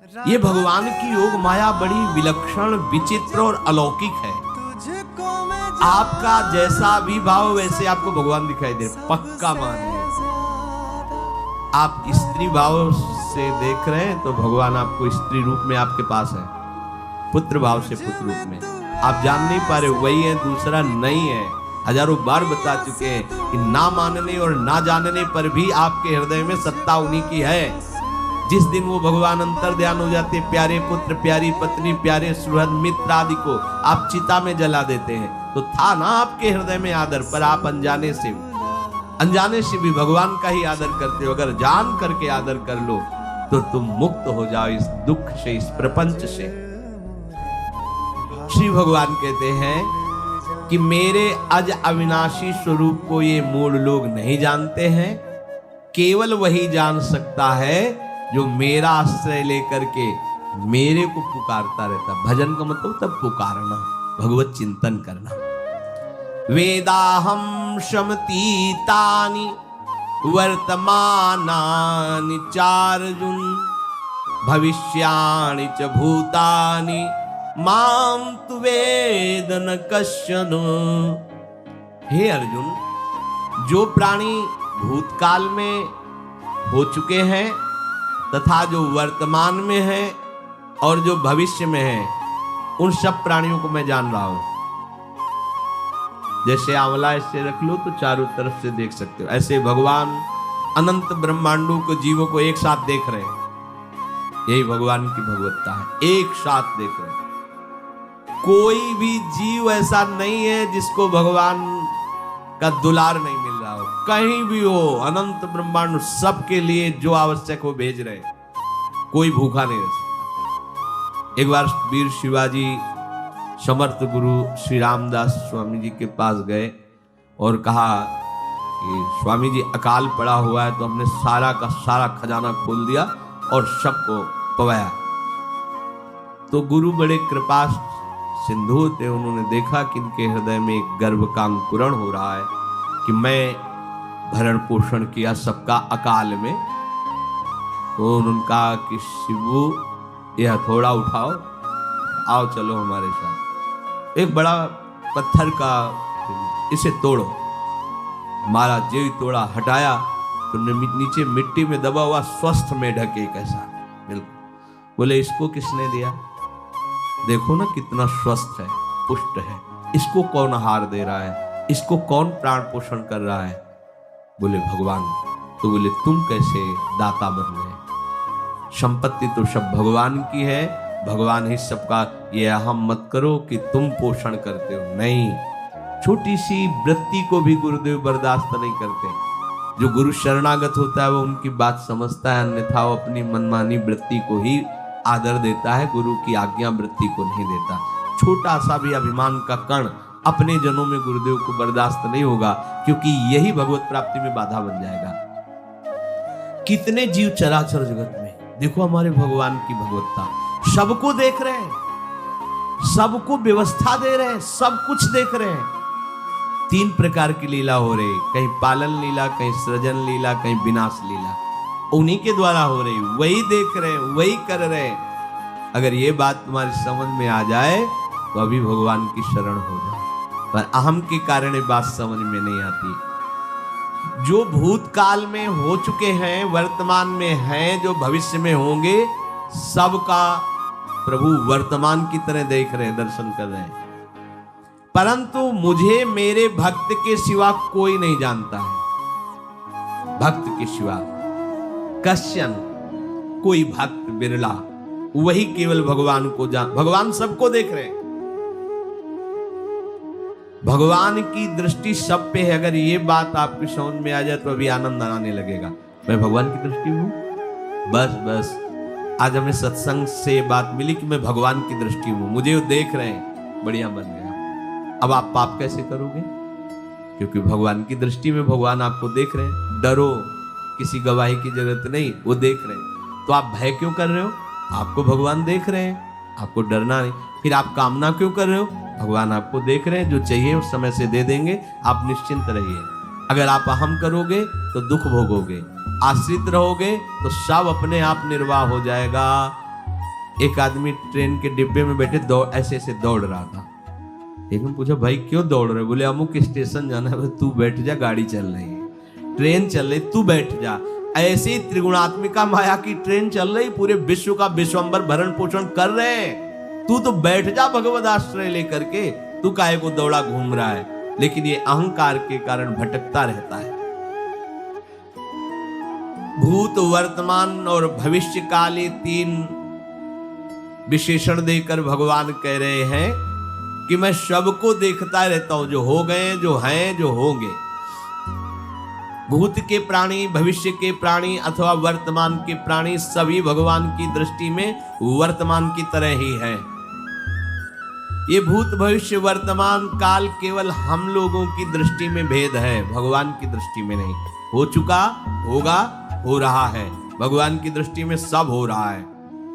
ये भगवान की योग माया बड़ी विलक्षण, विचित्र और अलौकिक है। आपका जैसा भी भाव वैसे आपको भगवान दिखाई दे, पक्का मानिए। आप स्त्री भाव से देख रहे हैं तो भगवान आपको स्त्री रूप में आपके पास है, पुत्र भाव से पुत्र रूप में आप जान नहीं पा रहे, वही है, दूसरा नहीं है। हजारों बार बता चुके हैं कि ना मानने और ना जानने पर भी आपके हृदय में सत्ता उन्हीं की है। जिस दिन वो भगवान अंतर ध्यान हो जाते, प्यारे पुत्र, प्यारी पत्नी, प्यारे सुहृद मित्र आदि को आप चिता में जला देते हैं, तो था ना आपके हृदय में आदर, पर आप अनजाने से भी भगवान का ही आदर करते हो। अगर जान करके आदर कर लो तो तुम मुक्त हो जाओ इस दुख से, इस प्रपंच से। श्री भगवान कहते हैं कि मेरे अज अविनाशी स्वरूप को ये मूल लोग नहीं जानते हैं, केवल वही जान सकता है जो मेरा आश्रय लेकर के मेरे को पुकारता रहता। भजन का मतलब तब पुकारना, भगवत चिंतन करना। वेदाहम शमतीतानि वर्तमानानि चार्जुन भविष्याणि च भूतानि माम तु वेद न कश्चन। हे अर्जुन, जो प्राणी भूतकाल में हो चुके हैं तथा जो वर्तमान में है और जो भविष्य में है, उन सब प्राणियों को मैं जान रहा हूं। जैसे आंवला ऐसे रख लो तो चारों तरफ से देख सकते हो, ऐसे भगवान अनंत ब्रह्मांडों को, जीवों को एक साथ देख रहे हैं। यही भगवान की भगवत्ता है, एक साथ देख रहे हैं। कोई भी जीव ऐसा नहीं है जिसको भगवान का दुलार नहीं मिल रहा हो, कहीं भी हो, अनंत ब्रह्मांड सबके लिए जो आवश्यक हो भेज रहे, कोई भूखा नहीं रह सकता। एक बार वीर शिवाजी समर्थ गुरु श्री रामदास स्वामी जी के पास गए और कहा कि स्वामी जी अकाल पड़ा हुआ है, तो हमने सारा का सारा खजाना खोल दिया और सबको पवाया। तो गुरु बड़े कृपा सिंधु थे, उन्होंने देखा कि इनके हृदय में एक गर्भ का अंकुरण हो रहा है कि मैं भरण पोषण किया सबका अकाल में। तो उन्होंने कहा कि शिवू यह हथौड़ा उठाओ, आओ चलो हमारे साथ, एक बड़ा पत्थर का, इसे तोड़ो। मारा, जेवी तोड़ा, हटाया तो नीचे मिट्टी में दबा हुआ स्वस्थ मेढक एक ऐसा, बिल्कुल। बोले इसको किसने दिया? देखो ना कितना स्वस्थ है, पुष्ट है, इसको कौन आहार दे रहा है, इसको कौन प्राण पोषण कर रहा है? बोले भगवान। तो बोले तुम कैसे दाता बन गए? संपत्ति तो सब भगवान की है, भगवान ही सबका, ये अहम मत करो कि तुम पोषण करते हो, नहीं। छोटी सी वृत्ति को भी गुरुदेव बर्दाश्त नहीं करते। जो गुरु शरणागत होता है वो उनकी बात समझता है, अन्यथा वो अपनी मनमानी वृत्ति को ही आदर देता है, गुरु की आज्ञा वृत्ति को नहीं देता। छोटा सा भी अभिमान का कण अपने जनों में गुरुदेव को बर्दाश्त नहीं होगा, क्योंकि यही भगवत प्राप्ति में बाधा बन जाएगा। कितने जीव चराचर जगत में, देखो हमारे भगवान की भगवत्ता, सबको देख रहे हैं, सबको व्यवस्था दे रहे हैं, सब कुछ देख रहे हैं। 3 प्रकार की लीला हो रही, कहीं पालन लीला, कहीं सृजन लीला, कहीं विनाश लीला, उन्हीं के द्वारा हो रही, वही देख रहे हैं, वही कर रहे हैं। अगर ये बात तुम्हारी समझ में आ जाए तो अभी भगवान की शरण हो जाए, पर अहम के कारण ये बात समझ में नहीं आती। जो भूतकाल में हो चुके हैं, वर्तमान में हैं, जो भविष्य में होंगे, सबका प्रभु वर्तमान की तरह देख रहे हैं, दर्शन कर रहे हैं। परंतु मुझे मेरे भक्त के सिवा कोई नहीं जानता है, भक्त के सिवा कश्यन, कोई भक्त बिरला, वही केवल भगवान को जान। भगवान सबको देख रहे हैं, भगवान की दृष्टि सब पे है। अगर ये बात आपकी समझ में आ जाए तो अभी आनंद आने लगेगा, मैं भगवान की दृष्टि में हूं। बस आज हमें सत्संग से बात मिली कि मैं भगवान की दृष्टि में हूं, मुझे वो देख रहे हैं, बढ़िया बन गया। अब आप पाप कैसे करोगे? क्योंकि भगवान की दृष्टि में भगवान आपको देख रहे हैं। डरो, किसी गवाही की जरूरत नहीं, वो देख रहे हैं। तो आप भय क्यों कर रहे हो? आपको भगवान देख रहे हैं, आपको डरना नहीं। फिर आप कामना क्यों कर रहे हो? भगवान आपको देख रहे हैं, जो चाहिए उस समय से दे देंगे, आप निश्चिंत रहिए। अगर आप अहम करोगे तो दुख भोगोगे, आश्रित रहोगे तो सब अपने आप निर्वाह हो जाएगा। एक आदमी ट्रेन के डिब्बे में बैठे ऐसे ऐसे दौड़ रहा था। एक ने पूछा भाई क्यों दौड़ रहे? बोले अमुक स्टेशन जाना है। तू बैठ जा, गाड़ी चल रही है, ट्रेन चल रही, तू बैठ जा। ऐसे ही त्रिगुणात्मिका माया की ट्रेन चल रही, पूरे विश्व का विश्वंबर भरण पोषण कर रहे हैं, तू तो बैठ जा भगवद आश्रय लेकर के। तू काहे को दौड़ा घूम रहा है? लेकिन ये अहंकार के कारण भटकता रहता है। भूत, वर्तमान और भविष्य काल, ये 3 विशेषण देकर भगवान कह रहे हैं कि मैं सबको देखता रहता हूं, जो हो गए, जो हैं, जो होंगे। भूत के प्राणी, भविष्य के प्राणी अथवा वर्तमान के प्राणी सभी भगवान की दृष्टि में वर्तमान की तरह ही है। ये भूत, भविष्य, वर्तमान काल केवल हम लोगों की दृष्टि में भेद है, भगवान की दृष्टि में नहीं। हो चुका, होगा, हो रहा है। भगवान की दृष्टि में सब हो रहा है,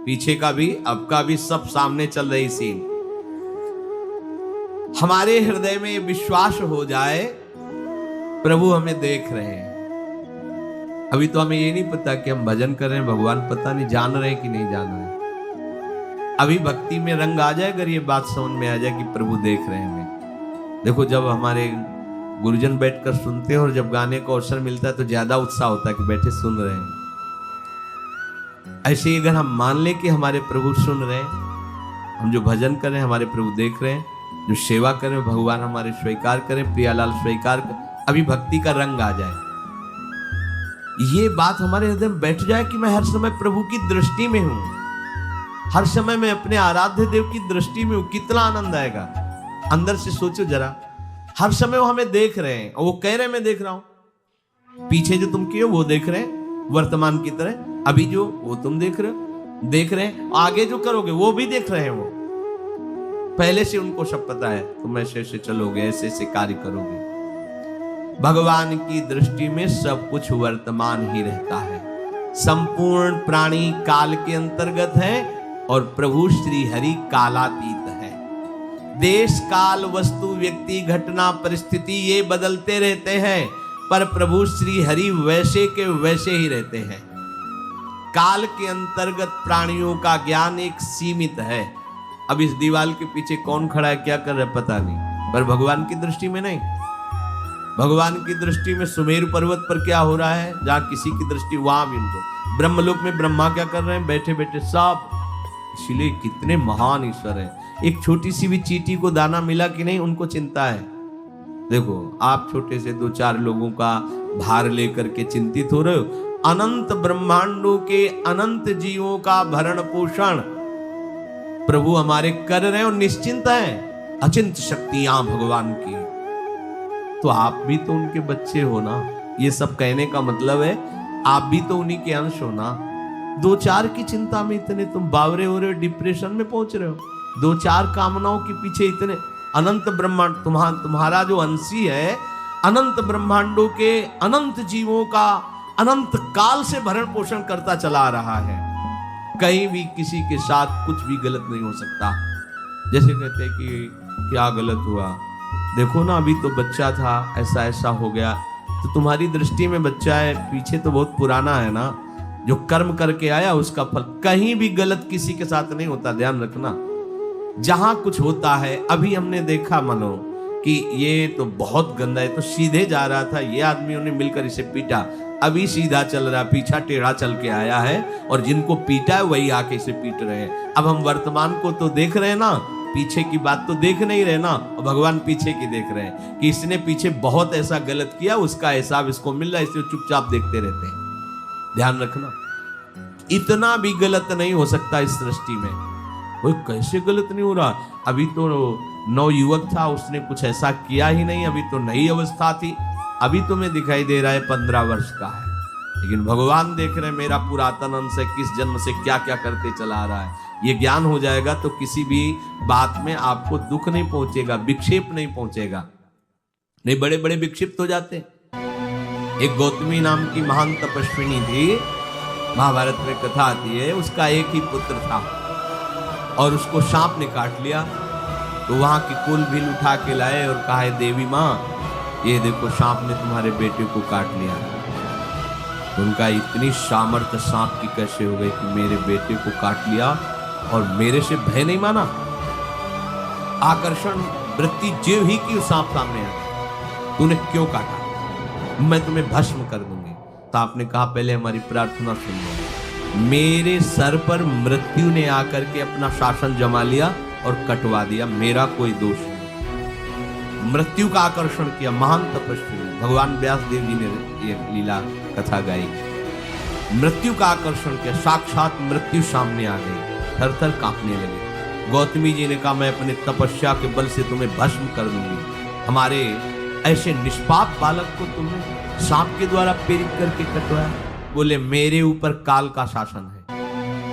पीछे का भी, अब का भी, सब सामने चल रही सीन। हमारे हृदय में विश्वास हो जाए प्रभु हमें देख रहे हैं। अभी तो हमें ये नहीं पता कि हम भजन कर रहे हैं, भगवान पता नहीं जान रहे हैं कि नहीं जान रहे हैं। अभी भक्ति में रंग आ जाए, अगर ये बात समझ में आ जाए कि प्रभु देख रहे हैं हमें। देखो, जब हमारे गुरुजन बैठकर सुनते हैं और जब गाने का अवसर मिलता है तो ज्यादा उत्साह होता है कि बैठे सुन रहे हैं। ऐसे ही अगर हम मान लें कि हमारे प्रभु सुन रहे हैं, हम जो भजन कर रहे हैं हमारे प्रभु देख रहे हैं, जो सेवा कर रहे हैं भगवान हमारे स्वीकार करें, प्रियालाल स्वीकार कर, अभी भक्ति का रंग आ जाए, ये बात हमारे हृदय में बैठ जाए कि मैं हर समय प्रभु की दृष्टि में हूं, हर समय मैं अपने आराध्य देव की दृष्टि में हूं, कितना आनंद आएगा। अंदर से सोचो जरा, हर समय वो हमें देख रहे हैं और वो कह रहे हैं मैं देख रहा हूं। पीछे जो तुम किए वो देख रहे हैं वर्तमान की तरह, अभी जो वो तुम देख रहे हैं, आगे जो करोगे वो भी देख रहे हैं। वो पहले से उनको सब पता है, तुम ऐसे ऐसे चलोगे, ऐसे ऐसे कार्य करोगे। भगवान की दृष्टि में सब कुछ वर्तमान ही रहता है। संपूर्ण प्राणी काल के अंतर्गत है और प्रभु श्री हरि कालातीत है। देश, काल, वस्तु, व्यक्ति, घटना, परिस्थिति ये बदलते रहते हैं, पर प्रभु श्री हरि वैसे के वैसे ही रहते हैं। काल के अंतर्गत प्राणियों का ज्ञान एक सीमित है। अब इस दीवार के पीछे कौन खड़ा है, क्या कर रहा है पता नहीं, पर भगवान की दृष्टि में नहीं। भगवान की दृष्टि में सुमेरु पर्वत पर क्या हो रहा है, जहां किसी की दृष्टि, वहां भी उनको। ब्रह्मलोक में ब्रह्मा क्या कर रहे हैं, बैठे बैठे सब। इसलिए कितने महान ईश्वर हैं। एक छोटी सी भी चींटी को दाना मिला कि नहीं, उनको चिंता है। देखो, आप छोटे से 2-4 लोगों का भार लेकर के चिंतित हो रहे हो, अनंत ब्रह्मांडों के अनंत जीवों का भरण पोषण प्रभु हमारे कर रहे हैं और निश्चिंत हैं। अचिंत शक्तियां भगवान की, तो आप भी तो उनके बच्चे हो ना। ये सब कहने का मतलब है आप भी तो उन्हीं के अंश हो ना। 2-4 की चिंता में इतने तुम बावरे हो रहे हो, डिप्रेशन में पहुंच रहे हो। 2-4 कामनाओं के पीछे इतने, अनंत ब्रह्मांड तुम्हारा जो अंशी है, अनंत ब्रह्मांडों के अनंत जीवों का अनंत काल से भरण पोषण करता चला आ रहा है। कहीं भी किसी के साथ कुछ भी गलत नहीं हो सकता। जैसे कहते हैं कि क्या गलत हुआ, देखो ना अभी तो बच्चा था, ऐसा ऐसा हो गया, तो तुम्हारी दृष्टि में बच्चा है, पीछे तो बहुत पुराना है ना, जो कर्म करके आया उसका फल। कहीं भी गलत किसी के साथ नहीं होता, ध्यान रखना। जहां कुछ होता है, अभी हमने देखा मनो कि ये तो बहुत गंदा है, तो सीधे जा रहा था, ये आदमियों ने मिलकर इसे पीटा, अभी सीधा चल रहा, पीछा टेढ़ा चल के आया है, और जिनको पीटा है वही आके इसे पीट रहे हैं। अब हम वर्तमान को तो देख रहे हैं ना, पीछे की बात तो देख नहीं रहे ना, और भगवान पीछे की देख रहे हैं कि इसने पीछे बहुत ऐसा गलत किया, उसका हिसाब इसको मिल रहा है, इसे चुपचाप देखते रहते हैं। ध्यान रखना, इतना भी गलत नहीं हो सकता इस सृष्टि में। वो कैसे गलत नहीं हो रहा, अभी तो नवयुवक था, उसने कुछ ऐसा किया ही नहीं, अभी तो नई अवस्था थी, अभी तुम्हें दिखाई दे रहा है 15 वर्ष का है, लेकिन भगवान देख रहे हैं मेरा पुरातन अंश है, किस जन्म से क्या क्या करते चला आ रहा है। ये ज्ञान हो जाएगा तो किसी भी बात में आपको दुख नहीं पहुंचेगा, विक्षेप नहीं पहुंचेगा। नहीं, बड़े बड़े विक्षिप्त हो जाते। एक गौतमी नाम की महान तपस्विनी थी, महाभारत में कथा आती है, उसका एक ही पुत्र था और उसको सांप ने काट लिया। तो वहां की कुल भील उठा के लाए और कहा, देवी माँ ये देखो सांप ने तुम्हारे बेटे को काट लिया। तो उनका इतनी सामर्थ्य सांप की कैसे हो गई कि मेरे बेटे को काट लिया, और मेरे से भय नहीं माना। आकर्षण वृत्ति जीव ही की सांप सामने आ, तूने क्यों काटा, मैं तुम्हें भस्म कर दूंगी। तो आपने कहा पहले हमारी प्रार्थना सुन लो। मेरे सर पर मृत्यु ने आकर के अपना शासन जमा लिया और कटवा दिया, मेरा कोई दोष नहीं। मृत्यु का आकर्षण किया महान तपस्वी भगवान व्यास देव जी ने ये लीला कथा गाई। मृत्यु का आकर्षण किया, साक्षात मृत्यु सामने आ गई, थर थर कांपने लगे। गौतमी जी ने कहा मैं अपने तपस्या के बल से तुम्हें भस्म कर दूंगी। हमारे ऐसे निष्पाप बालक को तुमने सांप के द्वारा प्रेरित करके कटवाया। बोले मेरे ऊपर काल का शासन है,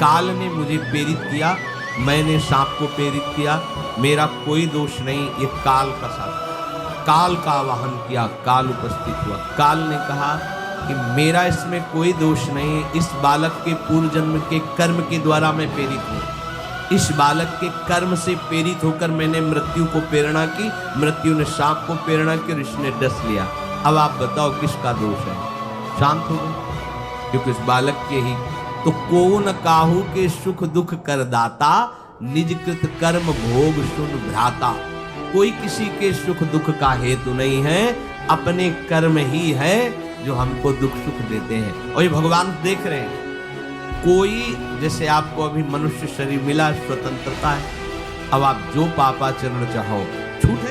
काल ने मुझे प्रेरित किया, मैंने सांप को प्रेरित किया, मेरा कोई दोष नहीं, ये काल का शासन। काल का आवाहन किया, काल उपस्थित हुआ। काल ने कहा कि मेरा इसमें कोई दोष नहीं, इस बालक के पूर्व जन्म के कर्म के द्वारा मैं प्रेरित हूं। इस बालक के कर्म से प्रेरित होकर मैंने मृत्यु को प्रेरणा की, मृत्यु ने सांप को प्रेरणा की और इसने डस लिया। अब आप बताओ किसका दोष है? शांत हो गए क्योंकि इस बालक के ही। तो कौन काहू के सुख दुख कर दाता, निज कृत कर्म भोग सुन भ्राता। कोई किसी के सुख दुख का हेतु नहीं है, अपने कर्म ही है जो हमको दुख सुख देते हैं। और ये भगवान देख रहे हैं। कोई जैसे आपको अभी मनुष्य शरीर मिला, स्वतंत्रता है, अब आप जो पापाचरण चाहो छूटे।